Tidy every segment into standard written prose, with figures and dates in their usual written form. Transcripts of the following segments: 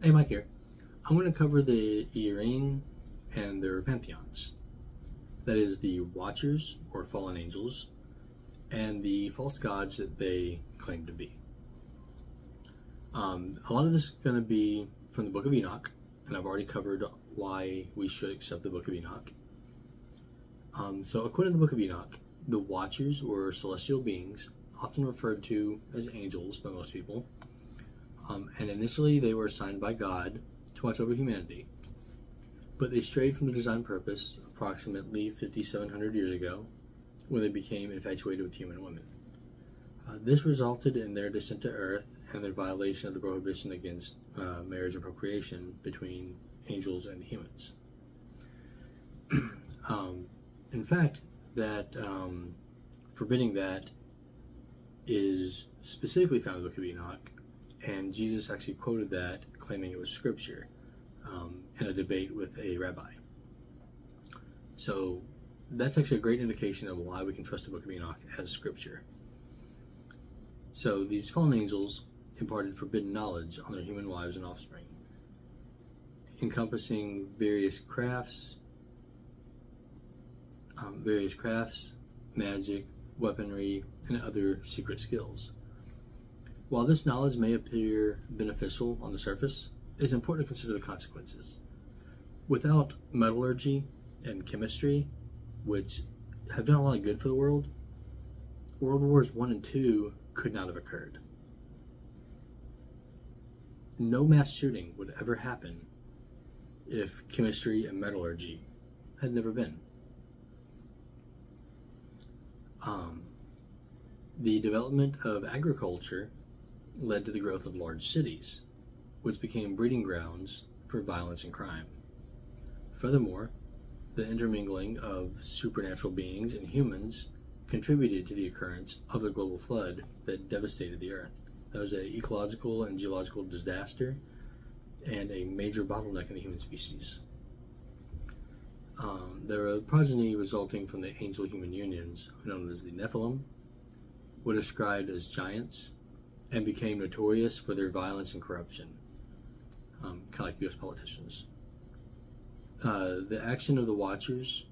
Hey, Mike here. I'm going to cover the Irene and their pantheons. That is, the Watchers, or fallen angels, and the false gods that they claim to be. A lot of this is going to be from the Book of Enoch, and I've already covered why we should accept the Book of Enoch. So according to the Book of Enoch, the Watchers were celestial beings, often referred to as angels by most people. And initially they were assigned by God to watch over humanity. But they strayed from the design purpose approximately 5,700 years ago, when they became infatuated with human women. This resulted in their descent to Earth and their violation of the prohibition against marriage and procreation between angels and humans. In fact, that forbidding that is specifically found in the Book of Enoch, and Jesus actually quoted that, claiming it was scripture, in a debate with a rabbi. So that's actually a great indication of why we can trust the Book of Enoch as scripture. So these fallen angels imparted forbidden knowledge on their human wives and offspring, encompassing various crafts, magic, weaponry, and other secret skills. While this knowledge may appear beneficial on the surface, it is important to consider the consequences. Without metallurgy and chemistry, which have done a lot of good for the world, World Wars I and II could not have occurred. No mass shooting would ever happen if chemistry and metallurgy had never been. The development of agriculture led to the growth of large cities, which became breeding grounds for violence and crime. Furthermore, the intermingling of supernatural beings and humans contributed to the occurrence of the global flood that devastated the Earth. That was an ecological and geological disaster and a major bottleneck in the human species. There were progeny resulting from the angel-human unions, known as the Nephilim, were described as giants and became notorious for their violence and corruption, kind of like U.S. politicians. The action of the Watchers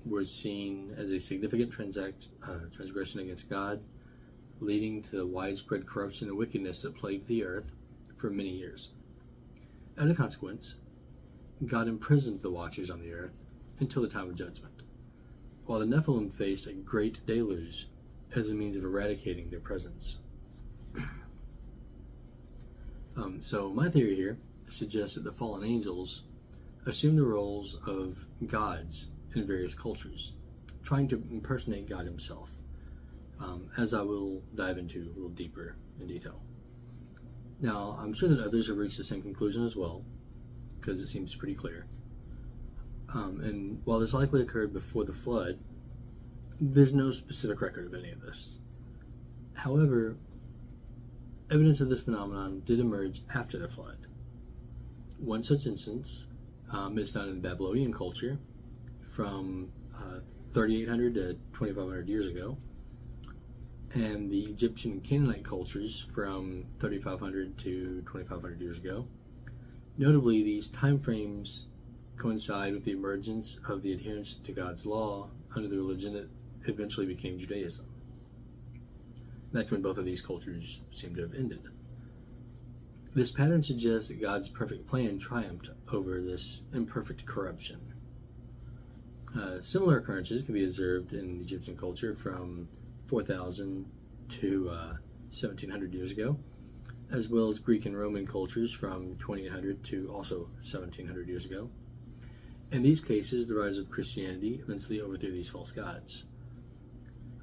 was seen as a significant transgression against God, leading to the widespread corruption and wickedness that plagued the earth for many years. As a consequence, God imprisoned the Watchers on the earth until the time of judgment, while the Nephilim faced a great deluge as a means of eradicating their presence. So my theory here suggests that the fallen angels assume the roles of gods in various cultures, trying to impersonate God himself, as I will dive into a little deeper in detail. Now, I'm sure that others have reached the same conclusion as well, because it seems pretty clear. And while this likely occurred before the flood, there's no specific record of any of this. However, evidence of this phenomenon did emerge after the flood. One such instance is found in Babylonian culture from 3,800 to 2,500 years ago, and the Egyptian and Canaanite cultures from 3,500 to 2,500 years ago. Notably, these time frames coincide with the emergence of the adherence to God's law under the religion that eventually became Judaism. That's when both of these cultures seem to have ended. This pattern suggests that God's perfect plan triumphed over this imperfect corruption. Similar occurrences can be observed in Egyptian culture from 4,000 to 1,700 years ago, as well as Greek and Roman cultures from 2,800 to also 1,700 years ago. In these cases, the rise of Christianity eventually overthrew these false gods.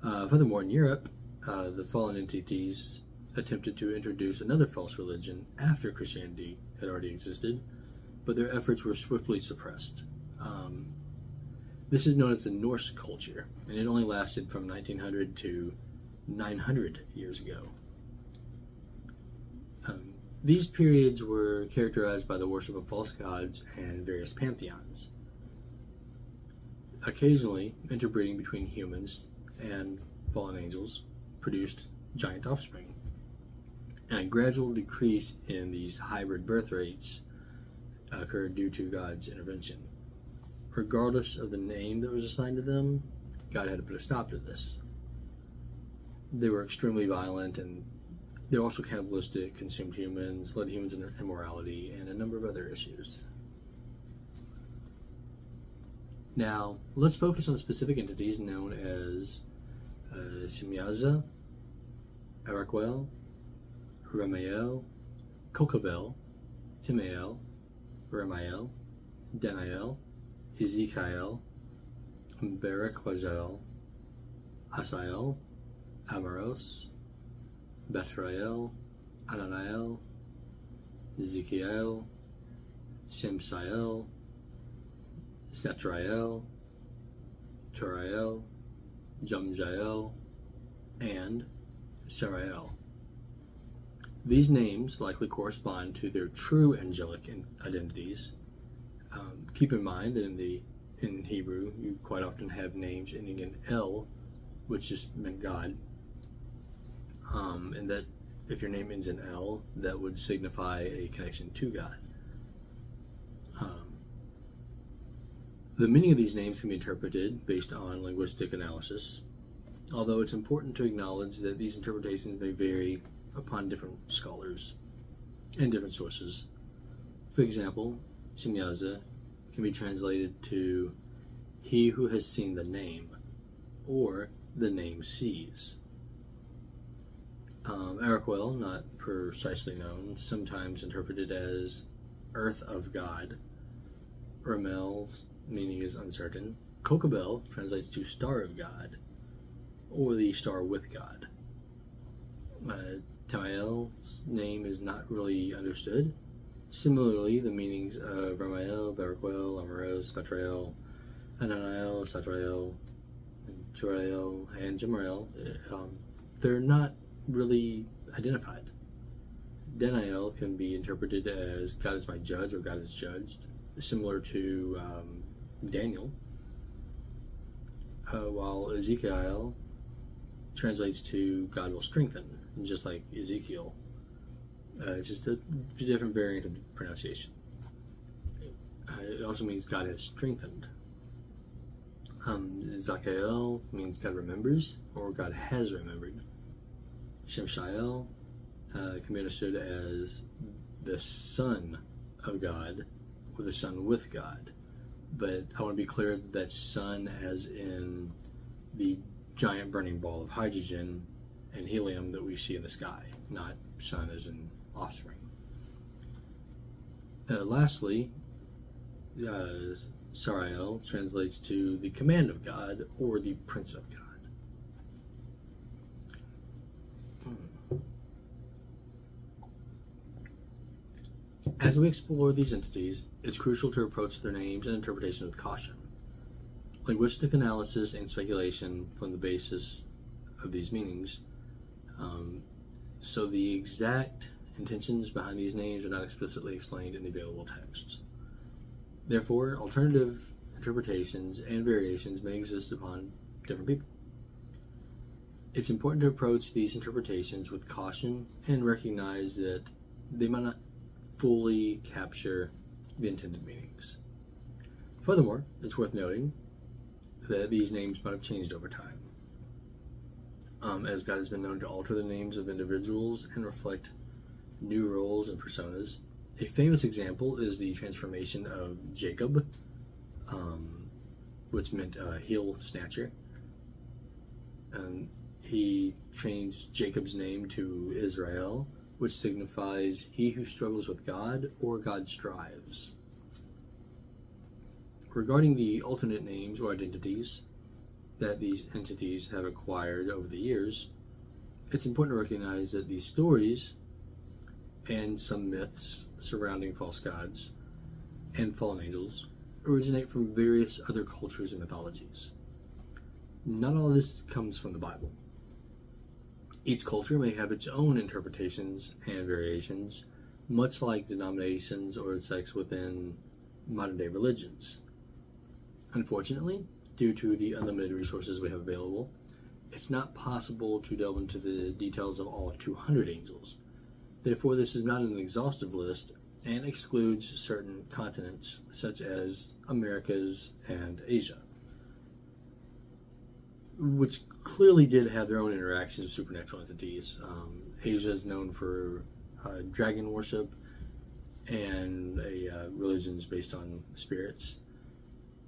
Furthermore, in Europe, the fallen entities attempted to introduce another false religion after Christianity had already existed, but their efforts were swiftly suppressed. This is known as the Norse culture, and it only lasted from 1900 to 900 years ago. These periods were characterized by the worship of false gods and various pantheons. Occasionally, interbreeding between humans and fallen angels produced giant offspring. and a gradual decrease in these hybrid birth rates occurred due to God's intervention. Regardless of the name that was assigned to them, God had to put a stop to this. They were extremely violent, and they were also cannibalistic, consumed humans, led humans into immorality, and a number of other issues. Now, let's focus on specific entities known as Shemyaza, Araquel, Ramael, Kokabel, Timael, Ramael, Daniel, Ezekiel, Berekwajel, Asael, Amaros, Bethrael, Ananiel, Ezekiel, Shemsiel, Satrael, Turael, Jumjael, and Sarael. These names likely correspond to their true angelic identities. Keep in mind that in Hebrew, you quite often have names ending in El, which just meant God, and that if your name ends in El, that would signify a connection to God. The meaning of these names can be interpreted based on linguistic analysis, although it's important to acknowledge that these interpretations may vary upon different scholars and different sources. For example, Shemyaza can be translated to "he who has seen the name," or "the name sees." Araquel, not precisely known, sometimes interpreted as "earth of God." Ramel's meaning is uncertain. Kokabel translates to "star of God," or "the star with God." Tamael's name is not really understood. Similarly, the meanings of Ramael, Baraquel, Amaros, Betrael, Ananiel, Satrael, Turael, and Jemrael, they're not really identified. Daniel can be interpreted as "God is my judge" or "God is judged," similar to Daniel, while Ezekiel translates to "God will strengthen," just like Ezekiel. It's just a different variant of the pronunciation. It also means God has strengthened. Zakael means God remembers, or God has remembered. Shemshael can be understood as the Son of God, or the Son with God. But I want to be clear that Son as in the giant burning ball of hydrogen and helium that we see in the sky, not Son as in offspring. Lastly, Sarael translates to "the command of God" or "the Prince of God." As we explore these entities, it's crucial to approach their names and interpretation with caution. Linguistic analysis and speculation form the basis of these meanings, so the exact intentions behind these names are not explicitly explained in the available texts. Therefore, alternative interpretations and variations may exist upon different people. It's important to approach these interpretations with caution and recognize that they might not fully capture the intended meanings. Furthermore, it's worth noting that these names might have changed over time, as God has been known to alter the names of individuals and reflect new roles and personas. A famous example is the transformation of Jacob, which meant heel snatcher. He changed Jacob's name to Israel, which signifies "he who struggles with God" or "God strives." Regarding the alternate names or identities that these entities have acquired over the years, it's important to recognize that these stories and some myths surrounding false gods and fallen angels originate from various other cultures and mythologies. Not all of this comes from the Bible. Each culture may have its own interpretations and variations, much like denominations or sects within modern-day religions. Unfortunately, due to the unlimited resources we have available, it's not possible to delve into the details of all 200 angels. Therefore, this is not an exhaustive list and excludes certain continents, such as Americas and Asia, which clearly did have their own interactions with supernatural entities. Asia is known for dragon worship and religions based on spirits,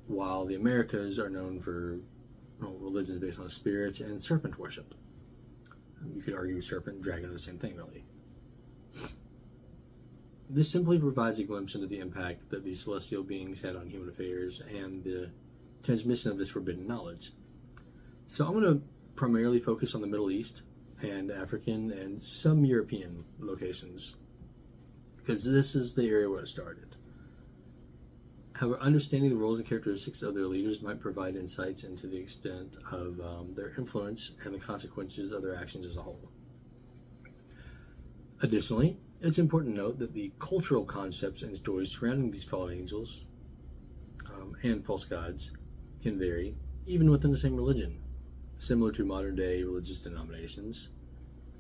while the Americas are known for religions based on spirits and serpent worship. You could argue serpent and dragon are the same thing, really. This simply provides a glimpse into the impact that these celestial beings had on human affairs and the transmission of this forbidden knowledge. So I'm going to primarily focus on the Middle East and African and some European locations, because this is the area where it started. However, understanding the roles and characteristics of their leaders might provide insights into the extent of their influence and the consequences of their actions as a whole. Additionally, it's important to note that the cultural concepts and stories surrounding these fallen angels and false gods can vary, even within the same religion. Similar to modern-day religious denominations,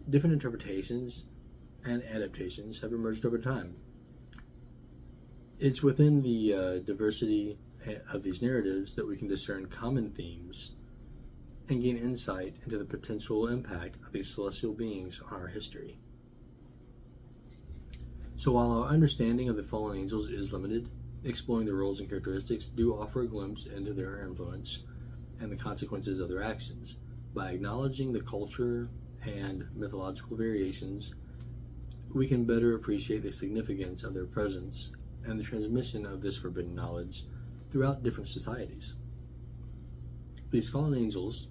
different interpretations and adaptations have emerged over time. It's within the diversity of these narratives that we can discern common themes and gain insight into the potential impact of these celestial beings on our history. So while our understanding of the fallen angels is limited, exploring their roles and characteristics do offer a glimpse into their influence and the consequences of their actions. By acknowledging the culture and mythological variations, we can better appreciate the significance of their presence and the transmission of this forbidden knowledge throughout different societies. These fallen angels,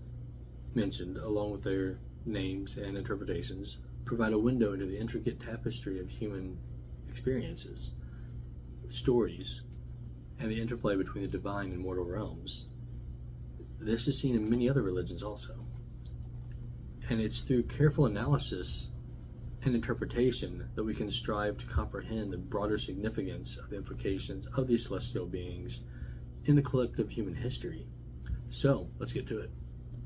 mentioned along with their names and interpretations, provide a window into the intricate tapestry of human experiences, stories, and the interplay between the divine and mortal realms. This is seen in many other religions also. And it's through careful analysis and interpretation that we can strive to comprehend the broader significance of the implications of these celestial beings in the collective human history. So, let's get to it.